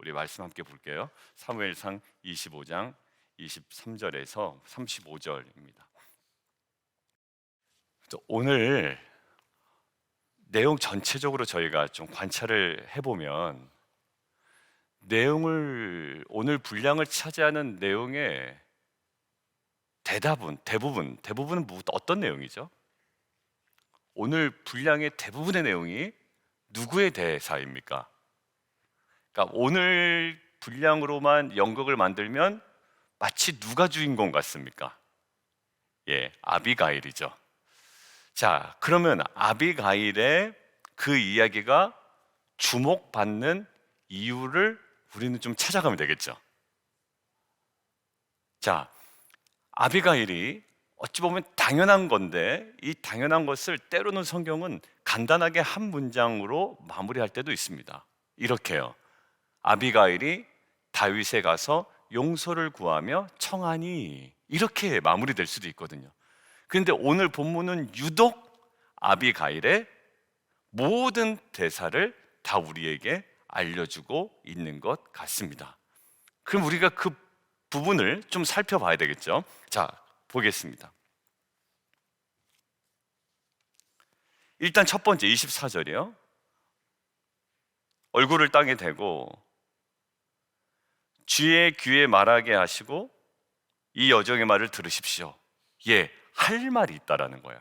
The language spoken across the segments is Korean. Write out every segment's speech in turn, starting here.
우리 말씀 함께 볼게요. 사무엘상 25장 23절에서 35절입니다. 오늘 내용 전체적으로 저희가 좀 관찰을 해보면 오늘 분량을 차지하는 내용의 대부분은 어떤 내용이죠? 오늘 분량의 대부분의 내용이 누구의 대사입니까? 그러니까 오늘 분량으로만 연극을 만들면 마치 누가 주인공 같습니까? 아비가일이죠. 자, 그러면 아비가일의 그 이야기가 주목받는 이유를 우리는 좀 찾아가면 되겠죠. 자, 아비가일이 어찌 보면 당연한 건데 이 당연한 것을 때로는 성경은 간단하게 한 문장으로 마무리할 때도 있습니다. 이렇게요. 아비가일이 다윗에 가서 용서를 구하며 청하니, 이렇게 마무리될 수도 있거든요. 그런데 오늘 본문은 유독 아비가일의 모든 대사를 다 우리에게 알려주고 있는 것 같습니다. 그럼 우리가 그 부분을 좀 살펴봐야 되겠죠. 자, 보겠습니다. 일단 첫 번째 24절이요. 얼굴을 땅에 대고 주의 귀에 말하게 하시고 이 여정의 말을 들으십시오. 할 말이 있다라는 거예요.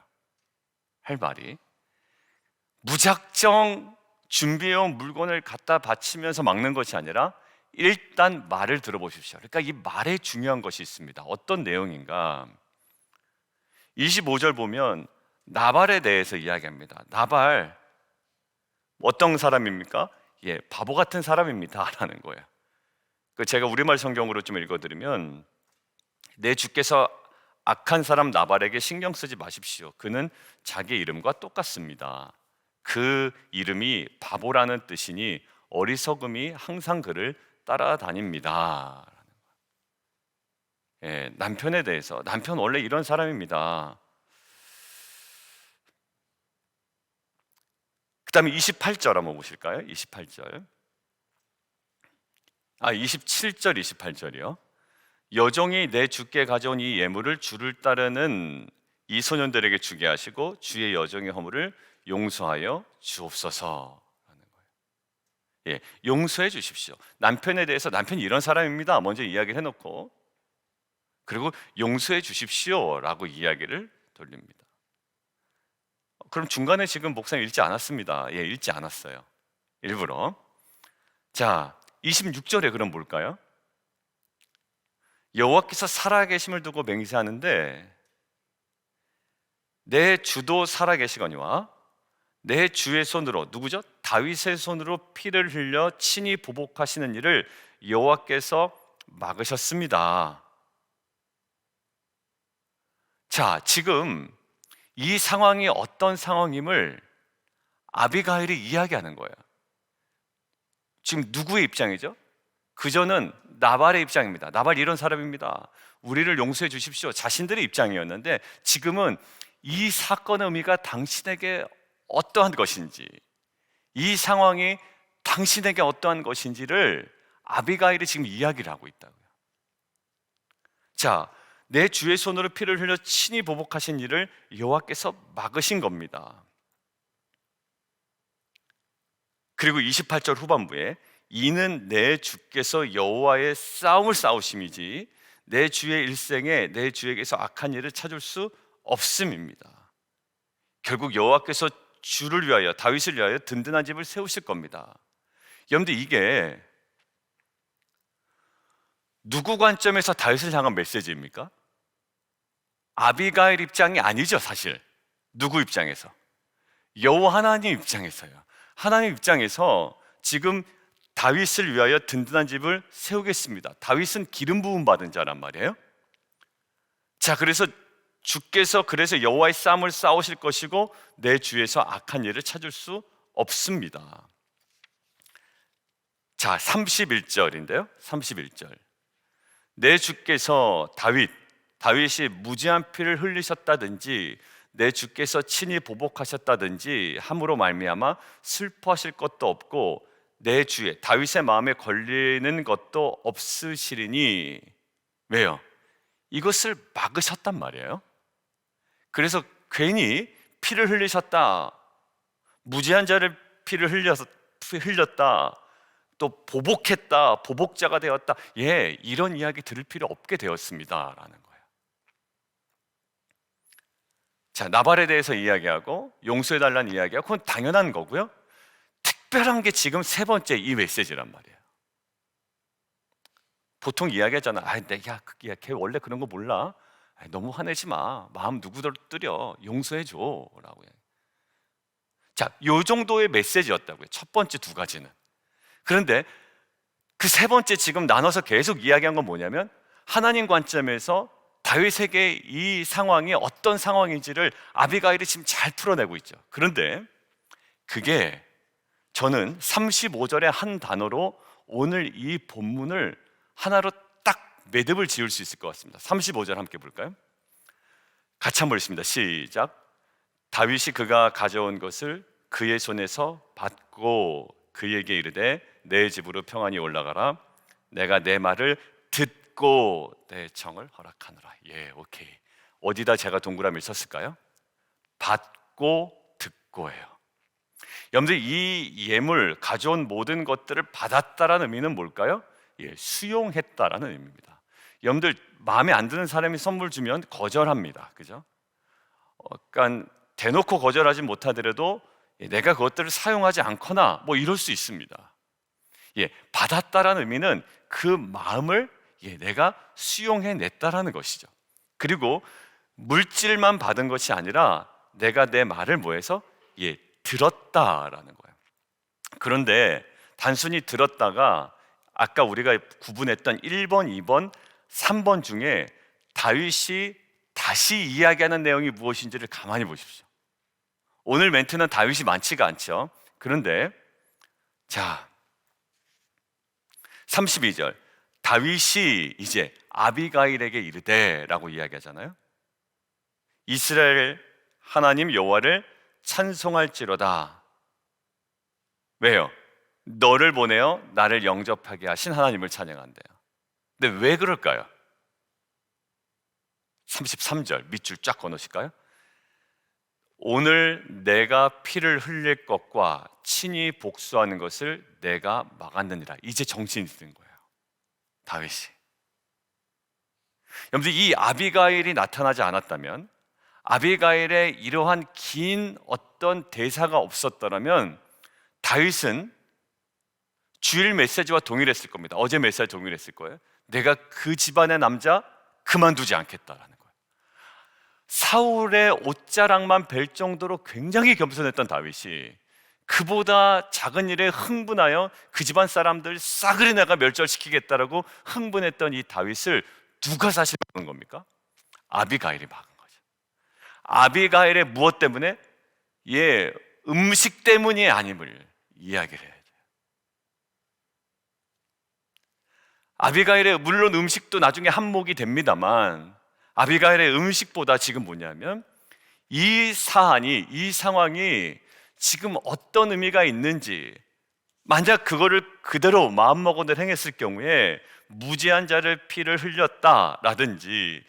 할 말이. 무작정 준비해온 물건을 갖다 바치면서 막는 것이 아니라 일단 말을 들어보십시오. 그러니까 이 말에 중요한 것이 있습니다. 어떤 내용인가? 25절 보면 나발에 대해서 이야기합니다. 나발 어떤 사람입니까? 바보 같은 사람입니다 라는 거예요. 제가 우리말 성경으로 좀 읽어드리면, 내 주께서 악한 사람 나발에게 신경 쓰지 마십시오. 그는 자기 이름과 똑같습니다. 그 이름이 바보라는 뜻이니 어리석음이 항상 그를 따라다닙니다. 남편에 대해서, 남편 원래 이런 사람입니다. 그 다음에 28절 한번 보실까요? 27절 28절이요. 여종이 내 주께 가져온 이 예물을 주를 따르는 이 소년들에게 주게 하시고 주의 여종의 허물을 용서하여 주옵소서 라는 거예요. 용서해 주십시오. 남편에 대해서 남편이 이런 사람입니다 먼저 이야기를 해놓고, 그리고 용서해 주십시오 라고 이야기를 돌립니다. 그럼 중간에 지금 목사님 읽지 않았습니다. 읽지 않았어요. 일부러. 자, 26절에 그럼 뭘까요? 여호와께서 살아계심을 두고 맹세하는데 내 주도 살아계시거니와 내 주의 손으로, 누구죠? 다윗의 손으로 피를 흘려 친히 보복하시는 일을 여호와께서 막으셨습니다. 자, 지금 이 상황이 어떤 상황임을 아비가일이 이야기하는 거예요. 지금 누구의 입장이죠? 그저는 나발의 입장입니다. 나발 이런 사람입니다. 우리를 용서해 주십시오. 자신들의 입장이었는데 지금은 이 사건의 의미가 당신에게 어떠한 것인지, 이 상황이 당신에게 어떠한 것인지를 아비가일이 지금 이야기를 하고 있다고요. 자, 내 주의 손으로 피를 흘려 친히 보복하신 일을 여호와께서 막으신 겁니다. 그리고 28절 후반부에 이는 내 주께서 여호와의 싸움을 싸우심이지 내 주의 일생에 내 주에게서 악한 일을 찾을 수 없음입니다. 결국 여호와께서 주를 위하여, 다윗을 위하여 든든한 집을 세우실 겁니다. 여러분들, 이게 누구 관점에서 다윗을 향한 메시지입니까? 아비가일 입장이 아니죠, 사실. 누구 입장에서? 여호와 하나님 입장에서요. 하나님 입장에서 지금 다윗을 위하여 든든한 집을 세우겠습니다. 다윗은 기름 부음 받은 자란 말이에요. 자, 그래서 주께서 여호와의 싸움을 싸우실 것이고 내 주에서 악한 일을 찾을 수 없습니다. 자, 31절인데요. 31절. 내 주께서 다윗이 무지한 피를 흘리셨다든지 내 주께서 친히 보복하셨다든지 함으로 말미암아 슬퍼하실 것도 없고 내 주에 다윗의 마음에 걸리는 것도 없으시리니. 왜요? 이것을 막으셨단 말이에요. 그래서 괜히 피를 흘리셨다, 무지한 자를 피를 흘렸다, 또 보복했다, 보복자가 되었다, 이런 이야기 들을 필요 없게 되었습니다 라는 거예요. 자, 나발에 대해서 이야기하고 용서해달라는 이야기하고 그건 당연한 거고요. 특별한 게 지금 세 번째 이 메시지란 말이에요. 보통 이야기하잖아. 걔 원래 그런 거 몰라. 너무 화내지 마. 마음 누구도 뜨려. 용서해줘 라고. 자, 요 정도의 메시지였다고요. 첫 번째 두 가지는. 그런데 그 세 번째 지금 나눠서 계속 이야기한 건 뭐냐면, 하나님 관점에서 다윗에게 이 상황이 어떤 상황인지를 아비가일이 지금 잘 풀어내고 있죠. 그런데 그게 저는 35절의 한 단어로 오늘 이 본문을 하나로 딱 매듭을 지을 수 있을 것 같습니다. 35절 함께 볼까요? 같이 한번 읽습니다. 시작. 다윗이 그가 가져온 것을 그의 손에서 받고 그에게 이르되 내 집으로 평안히 올라가라. 내가 내 말을 듣고 내 청을 허락하노라. 오케이. 어디다 제가 동그라미를 썼을까요? 받고 듣고예요. 여러분들, 이 예물 가져온 모든 것들을 받았다라는 의미는 뭘까요? 수용했다라는 의미입니다. 여러분들, 마음에 안 드는 사람이 선물 주면 거절합니다. 그죠? 그러니까 대놓고 거절하지 못하더라도 내가 그것들을 사용하지 않거나 뭐 이럴 수 있습니다. 받았다라는 의미는 그 마음을 내가 수용해냈다라는 것이죠. 그리고 물질만 받은 것이 아니라 내가 내 말을 뭐해서 들었다라는 거예요. 그런데 단순히 들었다가 아까 우리가 구분했던 1번, 2번, 3번 중에 다윗이 다시 이야기하는 내용이 무엇인지를 가만히 보십시오. 오늘 멘트는 다윗이 많지가 않죠. 그런데 자, 32절, 다윗이 이제 아비가일에게 이르되 라고 이야기하잖아요. 이스라엘 하나님 여호와를 찬송할지로다. 왜요? 너를 보내어 나를 영접하게 하신 하나님을 찬양한대요. 근데 왜 그럴까요? 33절 밑줄 쫙 그어놓으실까요? 오늘 내가 피를 흘릴 것과 친히 복수하는 것을 내가 막았느니라. 이제 정신이 든 거예요, 다윗이. 여러분들, 이 아비가일이 나타나지 않았다면, 아비가일의 이러한 긴 어떤 대사가 없었더라면 다윗은 주일 메시지와 동일했을 겁니다. 어제 메시지와 동일했을 거예요. 내가 그 집안의 남자 그만두지 않겠다라는 거예요. 사울의 옷자락만 벨 정도로 굉장히 겸손했던 다윗이 그보다 작은 일에 흥분하여 그 집안 사람들 싸그리 내가 멸절시키겠다라고 흥분했던 이 다윗을 누가 사실 막은 겁니까? 아비가일이 막은 거죠. 아비가일의 무엇 때문에? 음식 때문이 아님을 이야기를 해야 돼요. 아비가일의 물론 음식도 나중에 한몫이 됩니다만, 아비가일의 음식보다 지금 뭐냐면 이 사안이, 이 상황이 지금 어떤 의미가 있는지, 만약 그거를 그대로 마음먹어도 행했을 경우에 무지한 자를 피를 흘렸다라든지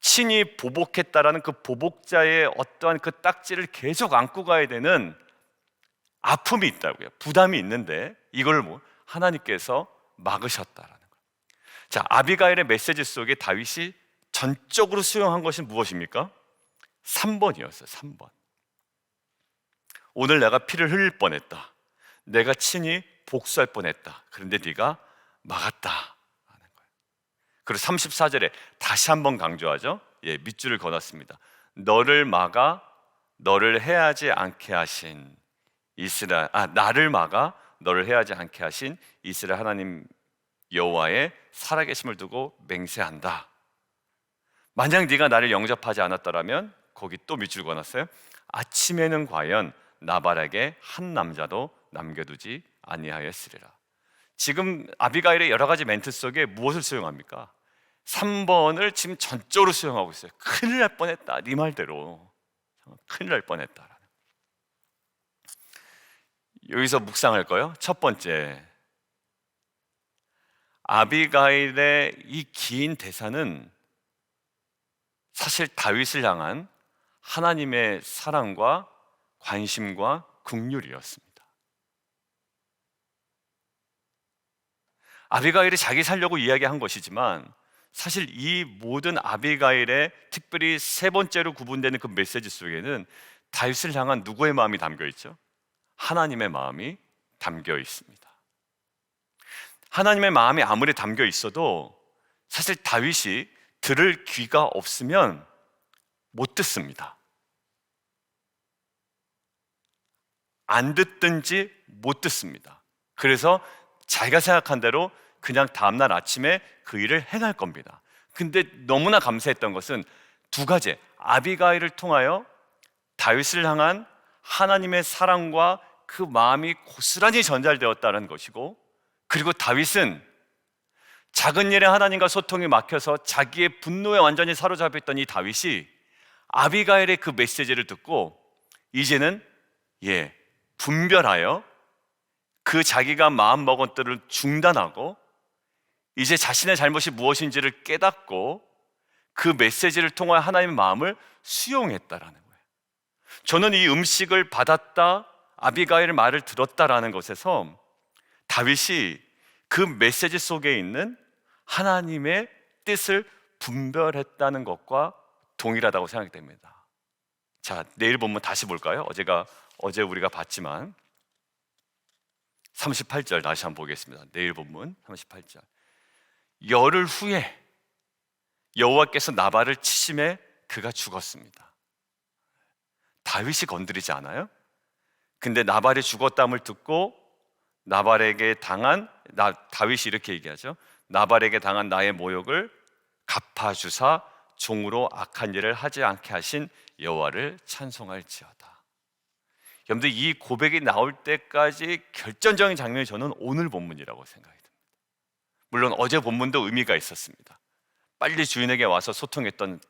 친히 보복했다라는 그 보복자의 어떠한 그 딱지를 계속 안고 가야 되는 아픔이 있다고요. 부담이 있는데 이걸 하나님께서 막으셨다라는 거예요. 자, 아비가일의 메시지 속에 다윗이 전적으로 수용한 것이 무엇입니까? 3번이었어요. 3번. 오늘 내가 피를 흘릴 뻔했다. 내가 친히 복수할 뻔했다. 그런데 네가 막았다 하는 거예요. 그리고 34절에 다시 한번 강조하죠. 밑줄을 그어놨습니다. 너를 막아 너를 해하지 않게 하신 나를 막아 너를 해하지 않게 하신 이스라엘 하나님 여호와의 살아계심을 두고 맹세한다. 만약 네가 나를 영접하지 않았더라면, 거기 또 밑줄 그어놨어요. 아침에는 과연 나발에게 한 남자도 남겨두지 아니하였으리라. 지금 아비가일의 여러 가지 멘트 속에 무엇을 수용합니까? 3번을 지금 전적으로 수용하고 있어요. 큰일 날 뻔했다. 네 말대로 큰일 날 뻔했다. 여기서 묵상할 거요. 첫 번째, 아비가일의 이 긴 대사는 사실 다윗을 향한 하나님의 사랑과 관심과 긍휼이었습니다. 아비가일이 자기 살려고 이야기한 것이지만 사실 이 모든 아비가일의 특별히 세 번째로 구분되는 그 메시지 속에는 다윗을 향한 누구의 마음이 담겨 있죠? 하나님의 마음이 담겨 있습니다. 하나님의 마음이 아무리 담겨 있어도 사실 다윗이 들을 귀가 없으면 못 듣습니다. 안 듣든지 못 듣습니다. 그래서 자기가 생각한 대로 그냥 다음날 아침에 그 일을 행할 겁니다. 근데 너무나 감사했던 것은 두 가지, 아비가일을 통하여 다윗을 향한 하나님의 사랑과 그 마음이 고스란히 전달되었다는 것이고, 그리고 다윗은 작은 일에 하나님과 소통이 막혀서 자기의 분노에 완전히 사로잡혀 있던 이 다윗이 아비가일의 그 메시지를 듣고 이제는 분별하여 그 자기가 마음먹은 뜻을 중단하고 이제 자신의 잘못이 무엇인지를 깨닫고 그 메시지를 통하여 하나님의 마음을 수용했다라는 거예요. 저는 이 음식을 받았다, 아비가일의 말을 들었다라는 것에서 다윗이 그 메시지 속에 있는 하나님의 뜻을 분별했다는 것과 동일하다고 생각이 됩니다. 자, 내일 본문 다시 볼까요? 어제 우리가 봤지만 38절 다시 한번 보겠습니다. 내일 본문 38절. 열흘 후에 여호와께서 나발을 치심에 그가 죽었습니다. 다윗이 건드리지 않아요? 근데 나발이 죽었다함을 듣고 다윗이 이렇게 얘기하죠. 나발에게 당한 나의 모욕을 갚아주사 종으로 악한 일을 하지 않게 하신 여호와를 찬송할지어다. 여러분들, 이 고백이 나올 때까지 결정적인 장면이 저는 오늘 본문이라고 생각이 듭니다. 물론 어제 본문도 의미가 있었습니다. 빨리 주인에게 와서 소통했던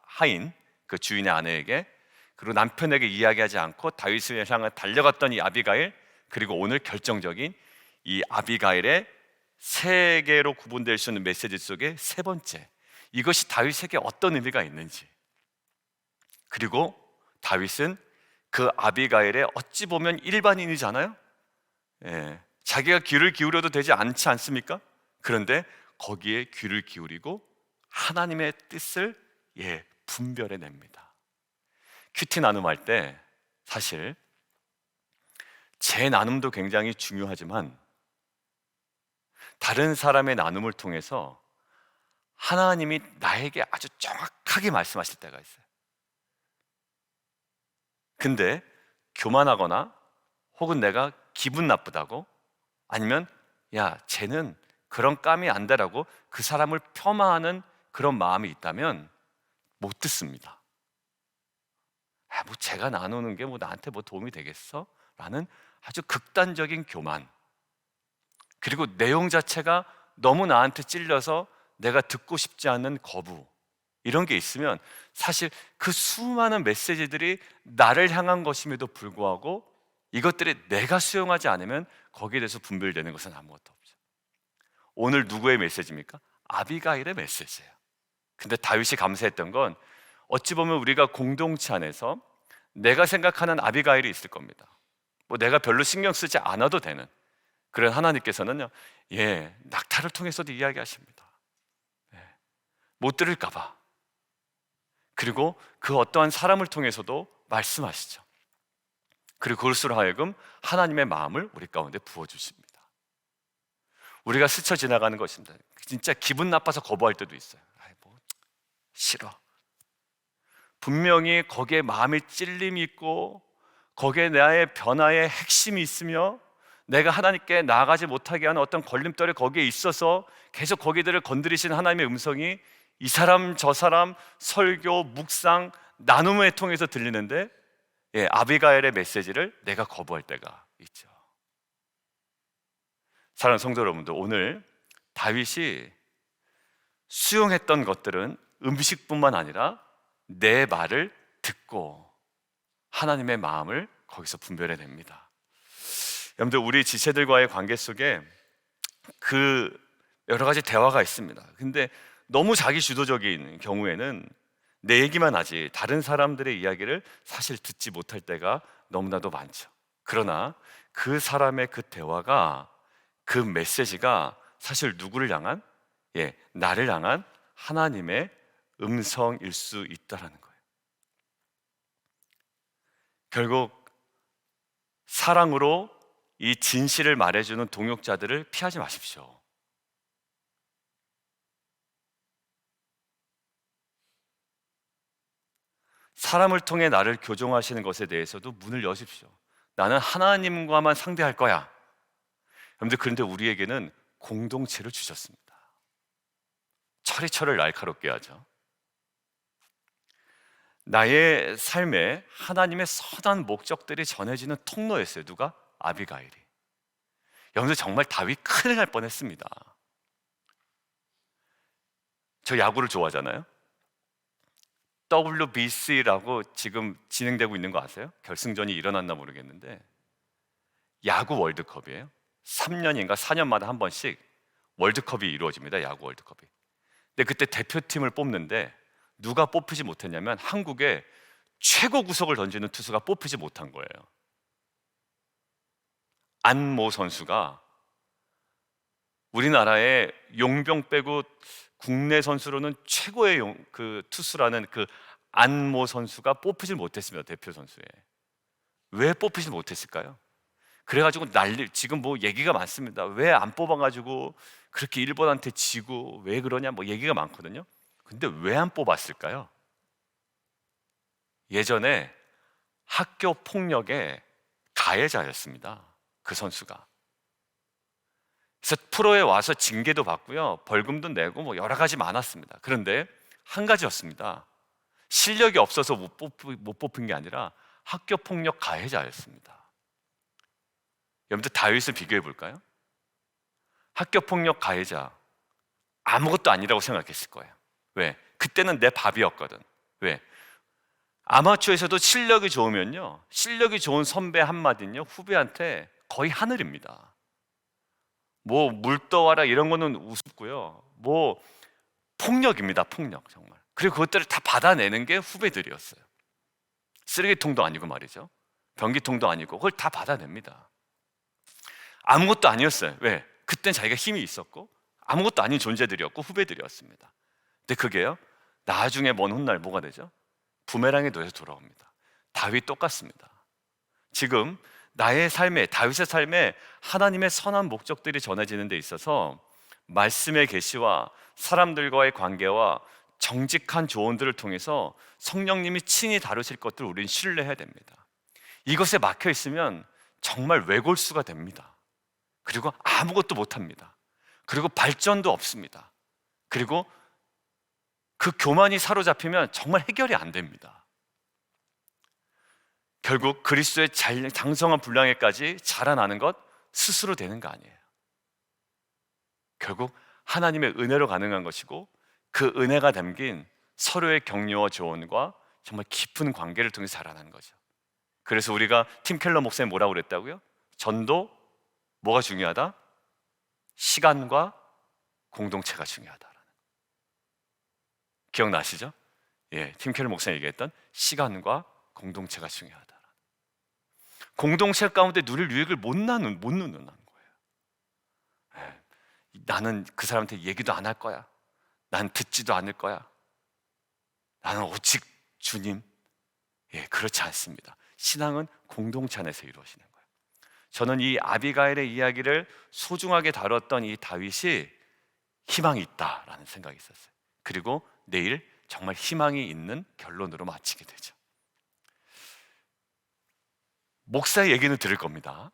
하인, 그 주인의 아내에게, 그리고 남편에게 이야기하지 않고 다윗을 향해 달려갔던 이 아비가일, 그리고 오늘 결정적인 이 아비가일의 세 개로 구분될 수 있는 메시지 속에 세 번째, 이것이 다윗에게 어떤 의미가 있는지, 그리고 다윗은 그 아비가일의 어찌 보면 일반인이잖아요. 자기가 귀를 기울여도 되지 않지 않습니까? 그런데 거기에 귀를 기울이고 하나님의 뜻을 분별해냅니다. 큐티 나눔할 때 사실 제 나눔도 굉장히 중요하지만 다른 사람의 나눔을 통해서 하나님이 나에게 아주 정확하게 말씀하실 때가 있어요. 근데 교만하거나 혹은 내가 기분 나쁘다고, 아니면 야, 쟤는 그런 깜이 안 되라고 그 사람을 폄하하는 그런 마음이 있다면 못 듣습니다. 뭐 제가 나누는 게 뭐 나한테 뭐 도움이 되겠어? 라는 아주 극단적인 교만, 그리고 내용 자체가 너무 나한테 찔려서 내가 듣고 싶지 않는 거부, 이런 게 있으면 사실 그 수많은 메시지들이 나를 향한 것임에도 불구하고 이것들이 내가 수용하지 않으면 거기에 대해서 분별되는 것은 아무것도 없죠. 오늘 누구의 메시지입니까? 아비가일의 메시지예요. 근데 다윗이 감사했던 건 어찌 보면 우리가 공동체 안에서 내가 생각하는 아비가일이 있을 겁니다. 뭐 내가 별로 신경 쓰지 않아도 되는, 그런 하나님께서는요, 낙타를 통해서도 이야기하십니다. 못 들을까 봐. 그리고 그 어떠한 사람을 통해서도 말씀하시죠. 그리고 그것으로 하여금 하나님의 마음을 우리 가운데 부어주십니다. 우리가 스쳐 지나가는 것입니다. 진짜 기분 나빠서 거부할 때도 있어요. 싫어. 분명히 거기에 마음의 찔림이 있고 거기에 나의 변화의 핵심이 있으며 내가 하나님께 나아가지 못하게 하는 어떤 걸림돌이 거기에 있어서 계속 거기들을 건드리시는 하나님의 음성이 이 사람 저 사람 설교, 묵상, 나눔을 통해서 들리는데 아비가일의 메시지를 내가 거부할 때가 있죠. 사랑하는 성도 여러분들, 오늘 다윗이 수용했던 것들은 음식뿐만 아니라 내 말을 듣고 하나님의 마음을 거기서 분별해냅니다. 여러분들, 우리 지체들과의 관계 속에 그 여러 가지 대화가 있습니다. 근데 너무 자기 주도적인 경우에는 내 얘기만 하지 다른 사람들의 이야기를 사실 듣지 못할 때가 너무나도 많죠. 그러나 그 사람의 그 대화가, 그 메시지가 사실 누구를 향한, 나를 향한 하나님의 음성일 수 있다라는 거예요. 결국 사랑으로 이 진실을 말해주는 동역자들을 피하지 마십시오. 사람을 통해 나를 교정하시는 것에 대해서도 문을 여십시오. 나는 하나님과만 상대할 거야. 여러분들, 그런데 우리에게는 공동체를 주셨습니다. 철이철을 날카롭게 하죠. 나의 삶에 하나님의 선한 목적들이 전해지는 통로였어요. 누가? 아비가일이. 여러분들, 정말 다윗 큰일 날 뻔했습니다. 저 야구를 좋아하잖아요. WBC라고 지금 진행되고 있는 거 아세요? 결승전이 일어났나 모르겠는데 야구 월드컵이에요. 3년인가 4년마다 한 번씩 월드컵이 이루어집니다. 야구 월드컵이. 근데 그때 대표팀을 뽑는데 누가 뽑히지 못했냐면 한국의 최고 구속을 던지는 투수가 뽑히지 못한 거예요. 안모 선수가, 우리나라의 용병 빼고 국내 선수로는 최고의 그 투수라는 그 안모 선수가 뽑히질 못했습니다. 대표 선수에. 왜 뽑히지 못했을까요? 그래가지고 지금 뭐 얘기가 많습니다. 왜 안 뽑아가지고 그렇게 일본한테 지고 왜 그러냐, 뭐 얘기가 많거든요. 근데 왜 안 뽑았을까요? 예전에 학교 폭력의 가해자였습니다. 그 선수가. 그래서 프로에 와서 징계도 받고요, 벌금도 내고 뭐 여러 가지 많았습니다. 그런데 한 가지였습니다. 실력이 없어서 못 뽑힌 게 아니라 학교 폭력 가해자였습니다. 여러분들, 다윗을 비교해 볼까요? 학교 폭력 가해자, 아무것도 아니라고 생각했을 거예요. 왜? 그때는 내 밥이었거든. 왜? 아마추어에서도 실력이 좋으면요, 실력이 좋은 선배 한마디는요, 후배한테 거의 하늘입니다. 뭐 물 떠와라 이런 거는 우습고요, 뭐 폭력입니다. 폭력, 정말. 그리고 그것들을 다 받아내는 게 후배들이었어요. 쓰레기통도 아니고 말이죠, 변기통도 아니고 그걸 다 받아냅니다. 아무것도 아니었어요. 왜? 그땐 자기가 힘이 있었고 아무것도 아닌 존재들이었고 후배들이었습니다. 근데 그게요, 나중에 먼 훗날 뭐가 되죠? 부메랑에 놓여서 돌아옵니다. 다윗 똑같습니다. 지금 나의 삶에, 다윗의 삶에 하나님의 선한 목적들이 전해지는 데 있어서 말씀의 계시와 사람들과의 관계와 정직한 조언들을 통해서 성령님이 친히 다루실 것들을 우리는 신뢰해야 됩니다. 이것에 막혀 있으면 정말 외골수가 됩니다. 그리고 아무것도 못합니다. 그리고 발전도 없습니다. 그리고 그 교만이 사로잡히면 정말 해결이 안 됩니다. 결국 그리스도의 장성한 분량에까지 자라나는 것 스스로 되는 거 아니에요. 결국 하나님의 은혜로 가능한 것이고, 그 은혜가 담긴 서로의 격려와 조언과 정말 깊은 관계를 통해서 자라나는 거죠. 그래서 우리가 팀 켈러 목사님 뭐라고 그랬다고요? 전도 뭐가 중요하다? 시간과 공동체가 중요하다라는. 기억나시죠? 팀 켈러 목사님 얘기했던 시간과 공동체가 중요하다. 공동체 가운데 누릴 유익을 못 누는다는 거예요. 나는 그 사람한테 얘기도 안 할 거야. 난 듣지도 않을 거야. 나는 오직 주님. 그렇지 않습니다. 신앙은 공동체 안에서 이루어지는 거예요. 저는 이 아비가일의 이야기를 소중하게 다뤘던 이 다윗이 희망이 있다라는 생각이 있었어요. 그리고 내일 정말 희망이 있는 결론으로 마치게 되죠. 목사의 얘기는 들을 겁니다.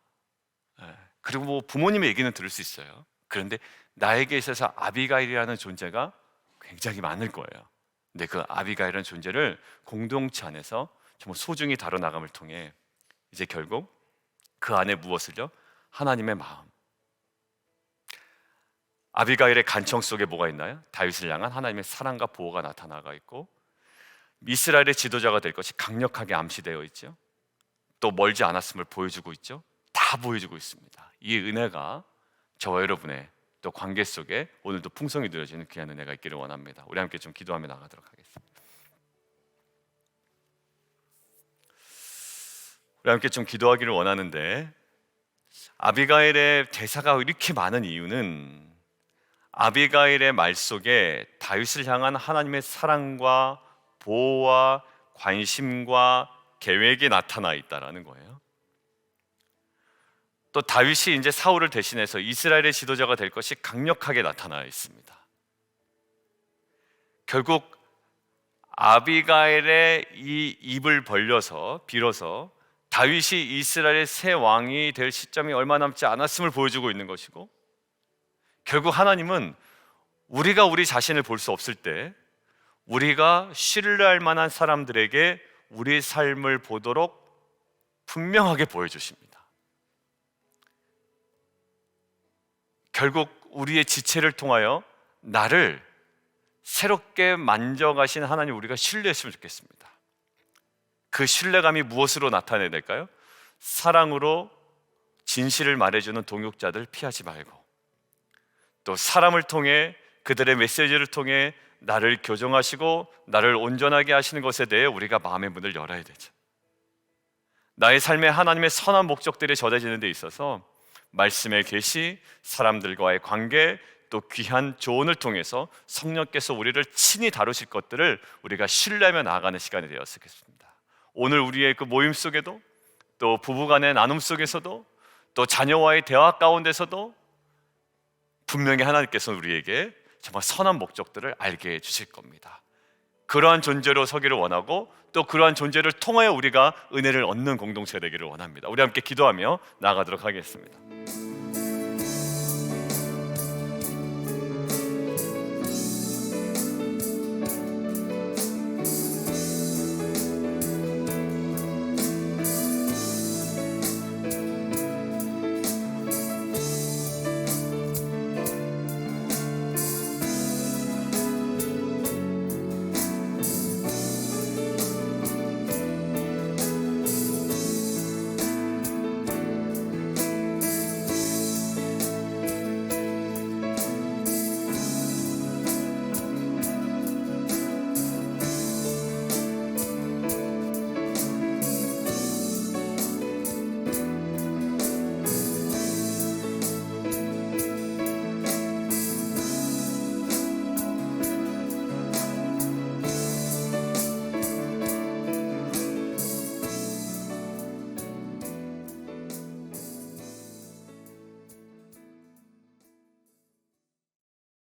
그리고 뭐 부모님의 얘기는 들을 수 있어요. 그런데 나에게 있어서 아비가일이라는 존재가 굉장히 많을 거예요. 근데 그 아비가일이라는 존재를 공동체 안에서 정말 소중히 다뤄나감을 통해 이제 결국 그 안에 무엇을요? 하나님의 마음. 아비가일의 간청 속에 뭐가 있나요? 다윗을 향한 하나님의 사랑과 보호가 나타나가 있고, 이스라엘의 지도자가 될 것이 강력하게 암시되어 있죠. 또 멀지 않았음을 보여주고 있죠. 다 다 보여주고 있습니다. 이 은혜가 저와 여러분의 또 관계 속에 오늘도 풍성히 누려지는 귀한 은혜가 있기를 원합니다. 우리 함께 좀 기도하며 나가도록 하겠습니다. 우리 함께 좀 기도하기를 원하는데, 아비가일의 대사가 이렇게 많은 이유는 아비가일의 말 속에 다윗을 향한 하나님의 사랑과 보호와 관심과 계획이 나타나 있다라는 거예요. 또 다윗이 이제 사울을 대신해서 이스라엘의 지도자가 될 것이 강력하게 나타나 있습니다. 결국 아비가일의 이 입을 빌어서 다윗이 이스라엘의 새 왕이 될 시점이 얼마 남지 않았음을 보여주고 있는 것이고, 결국 하나님은 우리가 우리 자신을 볼 수 없을 때 우리가 신뢰할 만한 사람들에게 우리 삶을 보도록 분명하게 보여주십니다. 결국 우리의 지체를 통하여 나를 새롭게 만져가신 하나님, 우리가 신뢰했으면 좋겠습니다. 그 신뢰감이 무엇으로 나타내야 될까요? 사랑으로 진실을 말해주는 동역자들 피하지 말고, 또 사람을 통해 그들의 메시지를 통해 나를 교정하시고 나를 온전하게 하시는 것에 대해 우리가 마음의 문을 열어야 되죠. 나의 삶에 하나님의 선한 목적들이 전해지는 데 있어서 말씀의 계시, 사람들과의 관계, 또 귀한 조언을 통해서 성령께서 우리를 친히 다루실 것들을 우리가 신뢰하며 나아가는 시간이 되었으면 좋겠습니다. 오늘 우리의 그 모임 속에도, 또 부부간의 나눔 속에서도, 또 자녀와의 대화 가운데서도 분명히 하나님께서는 우리에게 정말 선한 목적들을 알게 해주실 겁니다. 그러한 존재로 서기를 원하고, 또 그러한 존재를 통하여 우리가 은혜를 얻는 공동체가 되기를 원합니다. 우리 함께 기도하며 나아가도록 하겠습니다.